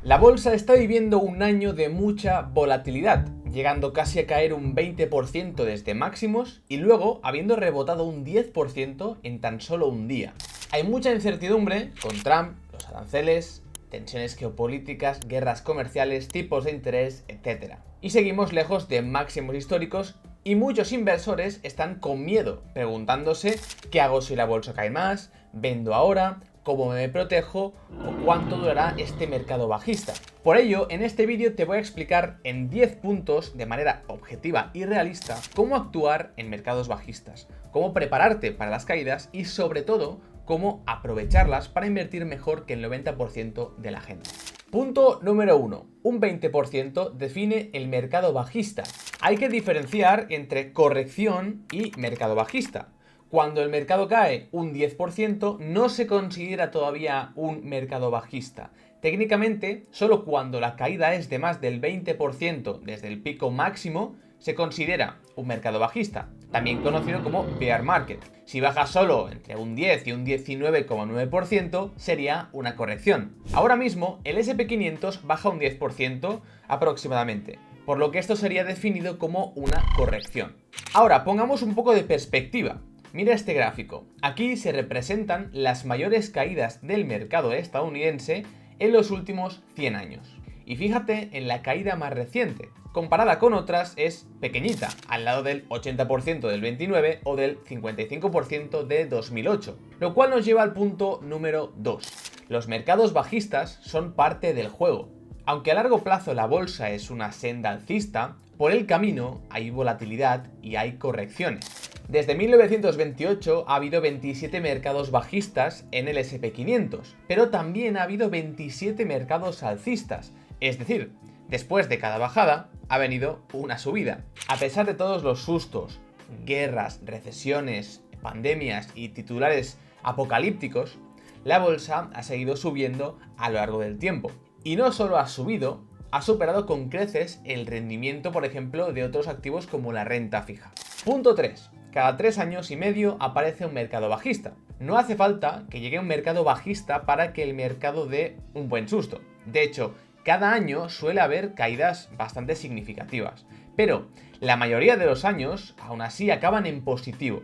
La bolsa está viviendo un año de mucha volatilidad, llegando casi a caer un 20% desde máximos y luego habiendo rebotado un 10% en tan solo un día. Hay mucha incertidumbre con Trump, los aranceles, tensiones geopolíticas, guerras comerciales, tipos de interés, etc. Y seguimos lejos de máximos históricos y muchos inversores están con miedo, preguntándose ¿qué hago si la bolsa cae más? ¿Vendo ahora? ¿Cómo me protejo? ¿O cuánto durará este mercado bajista? Por ello, en este vídeo te voy a explicar en 10 puntos, de manera objetiva y realista, cómo actuar en mercados bajistas, cómo prepararte para las caídas y, sobre todo, cómo aprovecharlas para invertir mejor que el 90% de la gente. Punto número 1. Un 20% define el mercado bajista. Hay que diferenciar entre corrección y mercado bajista. Cuando el mercado cae un 10%, no se considera todavía un mercado bajista. Técnicamente, solo cuando la caída es de más del 20% desde el pico máximo, se considera un mercado bajista, también conocido como bear market. Si baja solo entre un 10 y un 19,9%, sería una corrección. Ahora mismo, el S&P 500 baja un 10% aproximadamente, por lo que esto sería definido como una corrección. Ahora, pongamos un poco de perspectiva. Mira este gráfico. Aquí se representan las mayores caídas del mercado estadounidense en los últimos 100 años. Y fíjate en la caída más reciente. Comparada con otras es pequeñita, al lado del 80% del 29 o del 55% de 2008. Lo cual nos lleva al punto número 2. Los mercados bajistas son parte del juego. Aunque a largo plazo la bolsa es una senda alcista, por el camino hay volatilidad y hay correcciones. Desde 1928 ha habido 27 mercados bajistas en el S&P 500, pero también ha habido 27 mercados alcistas, es decir, después de cada bajada ha venido una subida. A pesar de todos los sustos, guerras, recesiones, pandemias y titulares apocalípticos, la bolsa ha seguido subiendo a lo largo del tiempo. Y no solo ha subido, ha superado con creces el rendimiento, por ejemplo, de otros activos como la renta fija. Punto 3. Cada 3 años y medio aparece un mercado bajista. No hace falta que llegue un mercado bajista para que el mercado dé un buen susto. De hecho, cada año suele haber caídas bastante significativas, pero la mayoría de los años aún así acaban en positivo.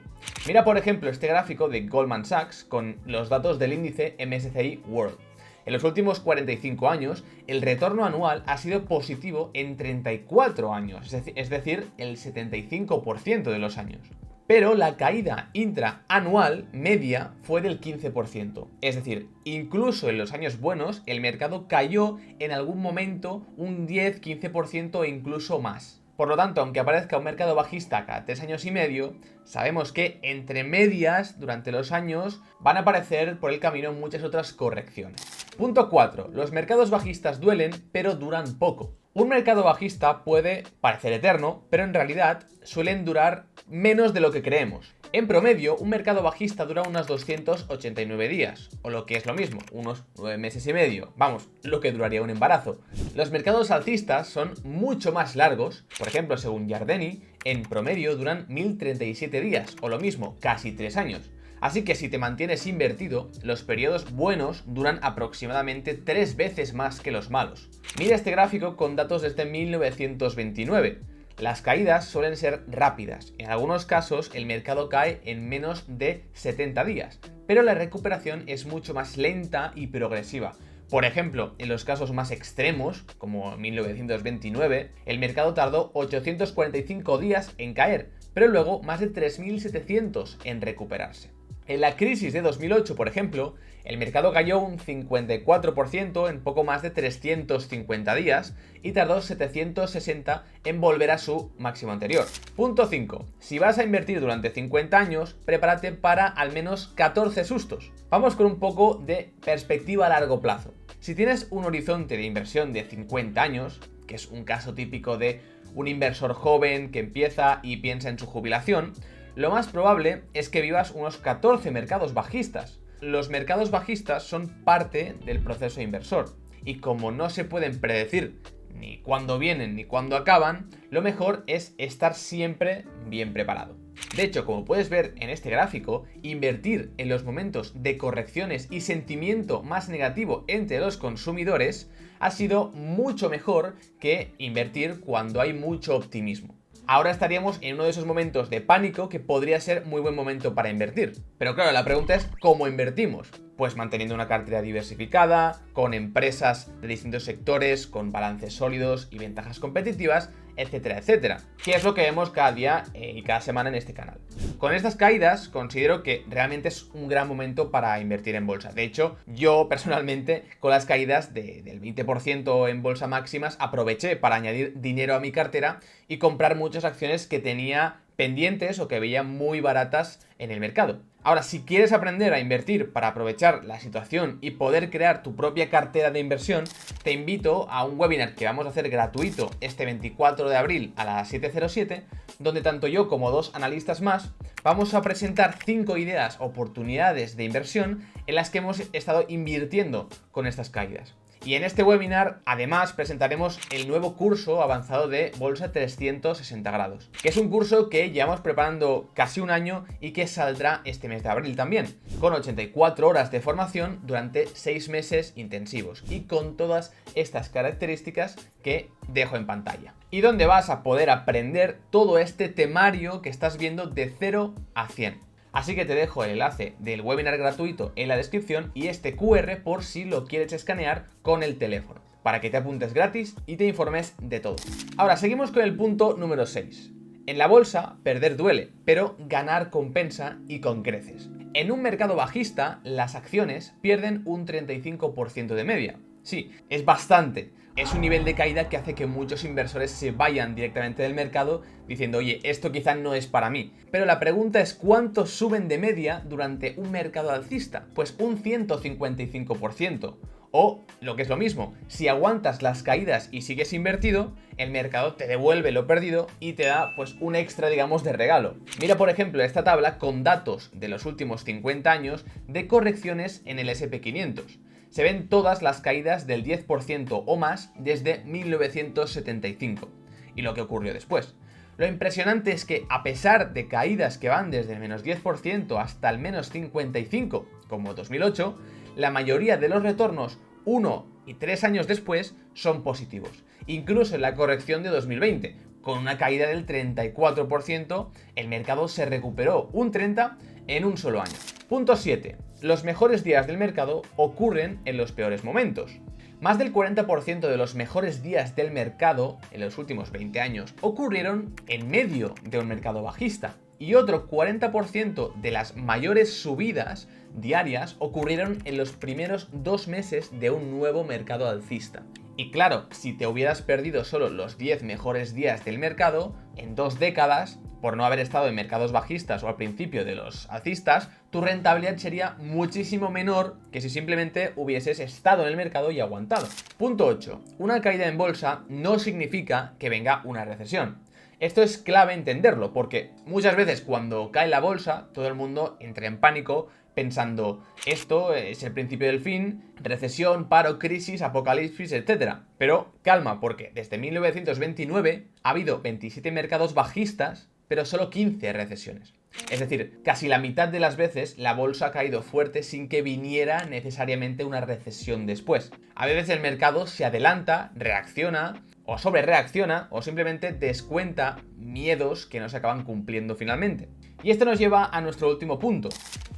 Mira por ejemplo este gráfico de Goldman Sachs con los datos del índice MSCI World. En los últimos 45 años, el retorno anual ha sido positivo en 34 años, es decir, el 75% de los años. Pero la caída intraanual media fue del 15%. Es decir, incluso en los años buenos, el mercado cayó en algún momento un 10, 15% o incluso más. Por lo tanto, aunque aparezca un mercado bajista cada 3 años y medio, sabemos que entre medias, durante los años, van a aparecer por el camino muchas otras correcciones. Punto 4. Los mercados bajistas duelen, pero duran poco. Un mercado bajista puede parecer eterno, pero en realidad suelen durar menos de lo que creemos. En promedio, un mercado bajista dura unos 289 días, o lo que es lo mismo, unos 9 meses y medio. Vamos, lo que duraría un embarazo. Los mercados alcistas son mucho más largos, por ejemplo, según Yardeni, en promedio duran 1037 días, o lo mismo, casi 3 años. Así que si te mantienes invertido, los periodos buenos duran aproximadamente 3 veces más que los malos. Mira este gráfico con datos desde 1929. Las caídas suelen ser rápidas, en algunos casos el mercado cae en menos de 70 días, pero la recuperación es mucho más lenta y progresiva. Por ejemplo, en los casos más extremos, como 1929, el mercado tardó 845 días en caer, pero luego más de 3700 en recuperarse. En la crisis de 2008, por ejemplo, el mercado cayó un 54% en poco más de 350 días y tardó 760 en volver a su máximo anterior. Punto 5. Si vas a invertir durante 50 años, prepárate para al menos 14 sustos. Vamos con un poco de perspectiva a largo plazo. Si tienes un horizonte de inversión de 50 años, que es un caso típico de un inversor joven que empieza y piensa en su jubilación, lo más probable es que vivas unos 14 mercados bajistas. Los mercados bajistas son parte del proceso inversor y como no se pueden predecir ni cuándo vienen ni cuándo acaban, lo mejor es estar siempre bien preparado. De hecho, como puedes ver en este gráfico, invertir en los momentos de correcciones y sentimiento más negativo entre los consumidores ha sido mucho mejor que invertir cuando hay mucho optimismo. Ahora estaríamos en uno de esos momentos de pánico que podría ser muy buen momento para invertir. Pero claro, la pregunta es ¿cómo invertimos? Pues manteniendo una cartera diversificada, con empresas de distintos sectores, con balances sólidos y ventajas competitivas, etcétera, etcétera. Que es lo que vemos cada día y cada semana en este canal. Con estas caídas considero que realmente es un gran momento para invertir en bolsa. De hecho, yo personalmente con las caídas del 20% en bolsa máximas aproveché para añadir dinero a mi cartera y comprar muchas acciones que tenía pendientes o que veía muy baratas en el mercado. Ahora, si quieres aprender a invertir para aprovechar la situación y poder crear tu propia cartera de inversión, te invito a un webinar que vamos a hacer gratuito este 24 de abril a las 7:07, donde tanto yo como 2 analistas más vamos a presentar 5 ideas, oportunidades de inversión en las que hemos estado invirtiendo con estas caídas. Y en este webinar, además, presentaremos el nuevo curso avanzado de Bolsa 360 grados, que es un curso que llevamos preparando casi un año y que saldrá este mes de abril también, con 84 horas de formación durante 6 meses intensivos y con todas estas características que dejo en pantalla. Y donde vas a poder aprender todo este temario que estás viendo de 0 a 100. Así que te dejo el enlace del webinar gratuito en la descripción y este QR por si lo quieres escanear con el teléfono, para que te apuntes gratis y te informes de todo. Ahora, seguimos con el punto número 6. En la bolsa, perder duele, pero ganar compensa y con creces. En un mercado bajista, las acciones pierden un 35% de media. Sí, es bastante. Es un nivel de caída que hace que muchos inversores se vayan directamente del mercado diciendo, oye, esto quizá no es para mí. Pero la pregunta es, ¿cuánto suben de media durante un mercado alcista? Pues un 155%. O, lo que es lo mismo, si aguantas las caídas y sigues invertido, el mercado te devuelve lo perdido y te da pues un extra, digamos, de regalo. Mira, por ejemplo, esta tabla con datos de los últimos 50 años de correcciones en el S&P 500. Se ven todas las caídas del 10% o más desde 1975 y lo que ocurrió después. Lo impresionante es que a pesar de caídas que van desde el menos 10% hasta el menos 55%, como 2008, la mayoría de los retornos 1 y 3 años después son positivos. Incluso en la corrección de 2020, con una caída del 34%, el mercado se recuperó un 30% en un solo año. Punto 7. Los mejores días del mercado ocurren en los peores momentos. Más del 40% de los mejores días del mercado en los últimos 20 años ocurrieron en medio de un mercado bajista. Y otro 40% de las mayores subidas diarias ocurrieron en los primeros 2 meses de un nuevo mercado alcista. Y claro, si te hubieras perdido solo los 10 mejores días del mercado, en 2 décadas, por no haber estado en mercados bajistas o al principio de los alcistas, tu rentabilidad sería muchísimo menor que si simplemente hubieses estado en el mercado y aguantado. Punto 8. Una caída en bolsa no significa que venga una recesión. Esto es clave entenderlo, porque muchas veces cuando cae la bolsa, todo el mundo entra en pánico pensando, esto es el principio del fin, recesión, paro, crisis, apocalipsis, etc. Pero calma, porque desde 1929 ha habido 27 mercados bajistas, pero solo 15 recesiones. Es decir, casi la mitad de las veces la bolsa ha caído fuerte sin que viniera necesariamente una recesión después. A veces el mercado se adelanta, reacciona o sobrereacciona o simplemente descuenta miedos que no se acaban cumpliendo finalmente. Y esto nos lleva a nuestro último punto.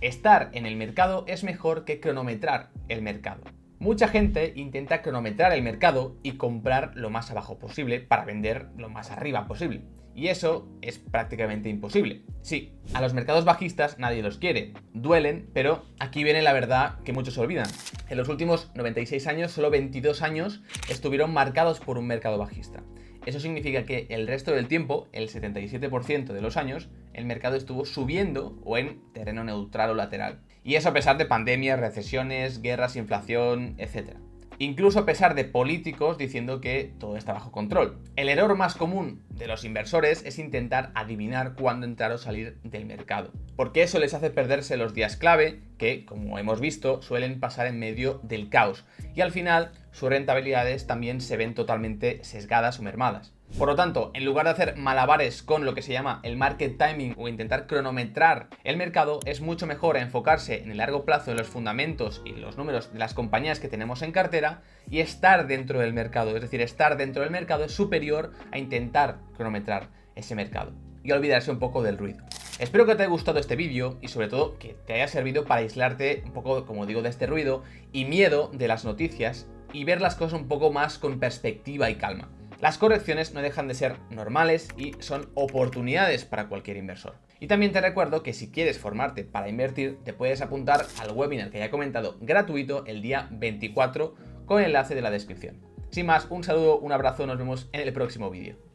Estar en el mercado es mejor que cronometrar el mercado. Mucha gente intenta cronometrar el mercado y comprar lo más abajo posible para vender lo más arriba posible. Y eso es prácticamente imposible. Sí, a los mercados bajistas nadie los quiere, duelen, pero aquí viene la verdad que muchos olvidan. En los últimos 96 años, solo 22 años estuvieron marcados por un mercado bajista. Eso significa que el resto del tiempo, el 77% de los años, el mercado estuvo subiendo o en terreno neutral o lateral. Y eso a pesar de pandemias, recesiones, guerras, inflación, etc. Incluso a pesar de políticos diciendo que todo está bajo control. El error más común de los inversores es intentar adivinar cuándo entrar o salir del mercado, porque eso les hace perderse los días clave que, como hemos visto, suelen pasar en medio del caos y al final sus rentabilidades también se ven totalmente sesgadas o mermadas. Por lo tanto, en lugar de hacer malabares con lo que se llama el market timing o intentar cronometrar el mercado, es mucho mejor enfocarse en el largo plazo en los fundamentos y los números de las compañías que tenemos en cartera y estar dentro del mercado. Es decir, estar dentro del mercado es superior a intentar cronometrar ese mercado y olvidarse un poco del ruido. Espero que te haya gustado este vídeo y sobre todo que te haya servido para aislarte un poco, como digo, de este ruido y miedo de las noticias y ver las cosas un poco más con perspectiva y calma. Las correcciones no dejan de ser normales y son oportunidades para cualquier inversor. Y también te recuerdo que si quieres formarte para invertir, te puedes apuntar al webinar que ya he comentado gratuito el día 24 con el enlace de la descripción. Sin más, un saludo, un abrazo, nos vemos en el próximo vídeo.